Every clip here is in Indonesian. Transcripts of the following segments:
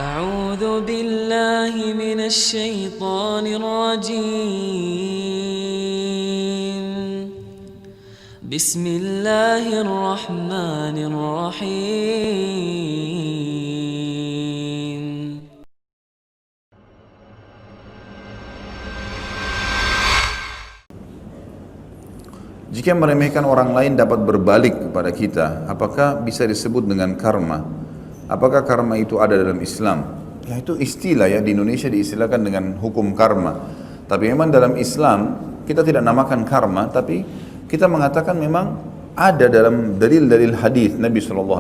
أعوذ بالله من الشيطان الرجيم بسم الله الرحمن الرحيم Jika meremehkan orang lain dapat berbalik kepada kita, apakah bisa disebut dengan karma? Apakah karma itu ada dalam Islam? Ya, itu istilah ya, di Indonesia diistilahkan dengan hukum karma. Tapi memang dalam Islam kita tidak namakan karma, tapi kita mengatakan memang ada dalam dalil-dalil hadis Nabi SAW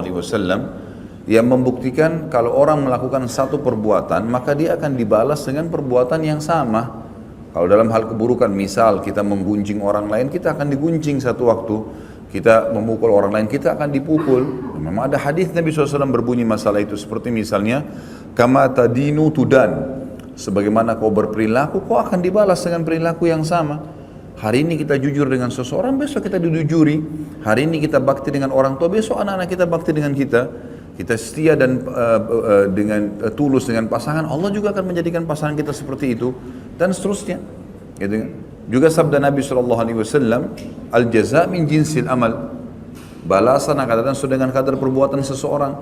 yang membuktikan kalau orang melakukan satu perbuatan maka dia akan dibalas dengan perbuatan yang sama. Kalau dalam hal keburukan, misal kita menggunjing orang lain, kita akan digunjing satu waktu. Kita memukul orang lain, kita akan dipukul. Memang ada hadis Nabi SAW berbunyi masalah itu. Seperti misalnya, kama tadinu tudan. Sebagaimana kau berperilaku, kau akan dibalas dengan perilaku yang sama. Hari ini kita jujur dengan seseorang, besok kita dijujuri. Hari ini kita bakti dengan orang tua, besok anak-anak kita bakti dengan kita. Kita setia dan dengan tulus dengan pasangan, Allah juga akan menjadikan pasangan kita seperti itu, dan seterusnya. Gitu. Juga sabda Nabi SAW, al-jaza min jinsil amal, balasan akan datang sesuai dengan kadar perbuatan seseorang.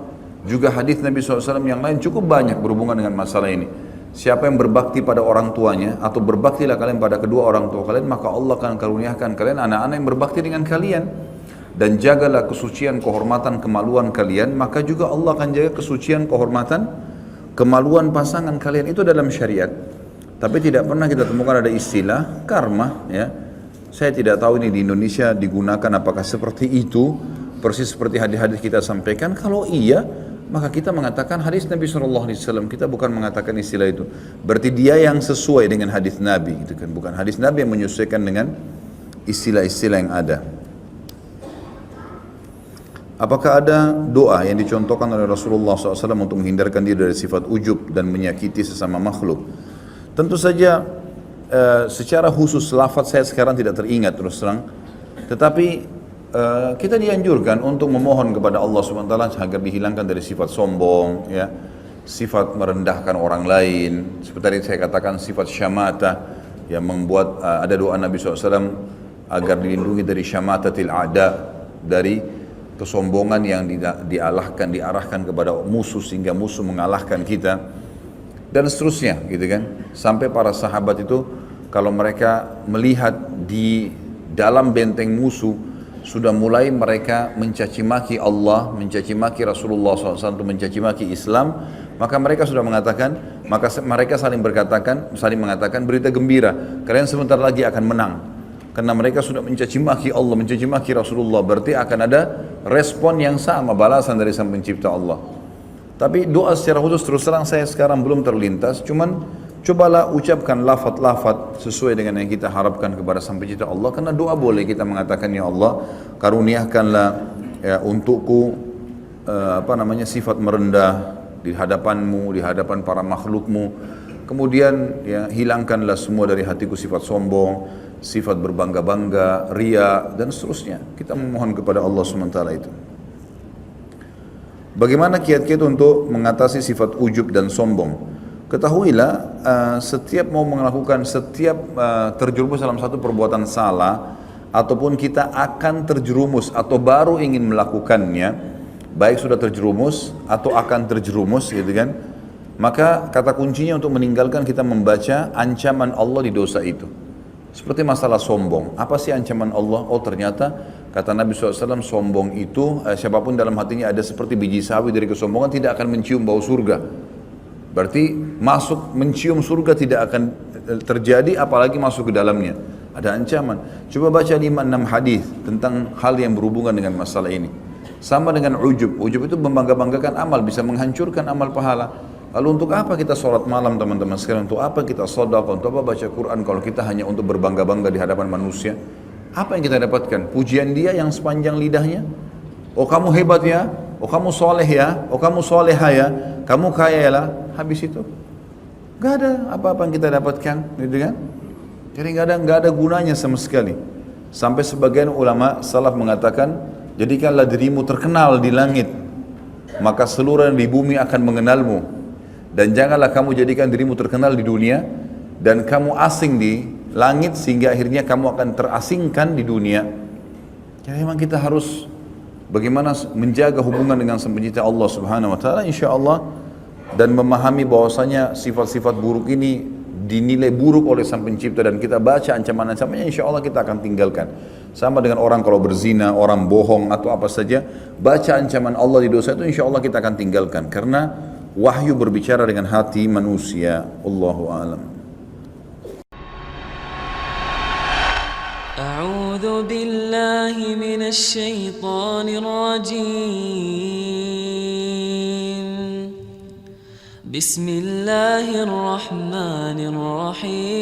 Juga hadis Nabi SAW yang lain cukup banyak berhubungan dengan masalah ini. Siapa yang berbakti pada orang tuanya, atau berbaktilah kalian pada kedua orang tua kalian, maka Allah akan karuniakan kalian anak-anak yang berbakti dengan kalian. Dan jagalah kesucian, kehormatan, kemaluan kalian, maka juga Allah akan jaga kesucian, kehormatan, kemaluan pasangan kalian. Itu dalam syariat. Tapi tidak pernah kita temukan ada istilah karma, ya. Saya tidak tahu ini di Indonesia digunakan apakah seperti itu, persis seperti hadis-hadis kita sampaikan. Kalau iya, maka kita mengatakan hadis Nabi SAW. Kita bukan mengatakan istilah itu. Berarti dia yang sesuai dengan hadis Nabi, gitu kan? Bukan hadis Nabi yang menyesuaikan dengan istilah-istilah yang ada. Apakah ada doa yang dicontohkan oleh Rasulullah SAW untuk menghindarkan diri dari sifat ujub dan menyakiti sesama makhluk? Tentu saja secara khusus lafaz saya sekarang tidak teringat terus terang. Tetapi kita dianjurkan untuk memohon kepada Allah SWT agar dihilangkan dari sifat sombong, ya, sifat merendahkan orang lain. Seperti tadi saya katakan sifat syamata yang membuat ada doa Nabi SAW agar dilindungi dari syamatatil a'da, dari kesombongan yang diarahkan kepada musuh sehingga musuh mengalahkan kita, dan seterusnya, gitu kan. Sampai para sahabat itu kalau mereka melihat di dalam benteng musuh sudah mulai mereka mencaci maki Allah, mencaci maki Rasulullah SAW, mencaci maki Islam, maka mereka sudah mengatakan, maka mereka saling mengatakan berita gembira, kalian sebentar lagi akan menang. Karena mereka sudah mencaci maki Allah, mencaci maki Rasulullah, berarti akan ada respon yang sama, balasan dari Sang Pencipta Allah. Tapi doa secara khusus terus terang saya sekarang belum terlintas, cuman cobalah ucapkan lafaz-lafaz sesuai dengan yang kita harapkan kepada Sang Pencipta Allah. Karena doa boleh kita mengatakan, ya Allah, karuniakanlah ya, untukku sifat merendah di hadapanmu, di hadapan para makhlukmu. Kemudian ya, hilangkanlah semua dari hatiku sifat sombong, sifat berbangga-bangga, ria, dan seterusnya. Kita memohon kepada Allah SWT itu. Bagaimana kiat-kiat untuk mengatasi sifat ujub dan sombong? Ketahuilah, setiap terjerumus dalam satu perbuatan salah, ataupun kita akan terjerumus atau baru ingin melakukannya, baik sudah terjerumus atau akan terjerumus, gitu kan, maka kata kuncinya untuk meninggalkan kita membaca ancaman Allah di dosa itu. Seperti masalah sombong, apa sih ancaman Allah? Oh ternyata kata Nabi SAW, sombong itu siapapun dalam hatinya ada seperti biji sawi dari kesombongan tidak akan mencium bau surga. Berarti mencium surga tidak akan terjadi, apalagi masuk ke dalamnya. Ada ancaman. Coba baca 5-6 hadis tentang hal yang berhubungan dengan masalah ini. Sama dengan ujub. Ujub itu membangga-banggakan amal, bisa menghancurkan amal pahala. Lalu untuk apa kita sholat malam teman-teman sekalian? Untuk apa kita sedekah? Untuk apa baca Quran kalau kita hanya untuk berbangga-bangga di hadapan manusia? Apa yang kita dapatkan? Pujian dia yang sepanjang lidahnya. Oh kamu hebat ya, oh kamu soleh ya, oh kamu soleha ya, kamu kaya ya lah. Habis itu gak ada apa-apa yang kita dapatkan, gitu kan? Jadi gak ada gunanya sama sekali. Sampai sebagian ulama salaf mengatakan, jadikanlah dirimu terkenal di langit, maka seluruh yang di bumi akan mengenalmu. Dan janganlah kamu jadikan dirimu terkenal di dunia dan kamu asing di langit sehingga akhirnya kamu akan terasingkan di dunia. Jadi memang kita harus bagaimana menjaga hubungan dengan Sang Pencipta Allah Subhanahu wa taala insyaallah, dan memahami bahwasanya sifat-sifat buruk ini dinilai buruk oleh Sang Pencipta dan kita baca ancaman-ancamannya, insyaallah kita akan tinggalkan. Sama dengan orang kalau berzina, orang bohong atau apa saja, baca ancaman Allah di dosa itu insyaallah kita akan tinggalkan, karena wahyu berbicara dengan hati manusia. Allahu a'lam. أعوذ بالله من الشيطان الرجيم بسم الله الرحمن الرحيم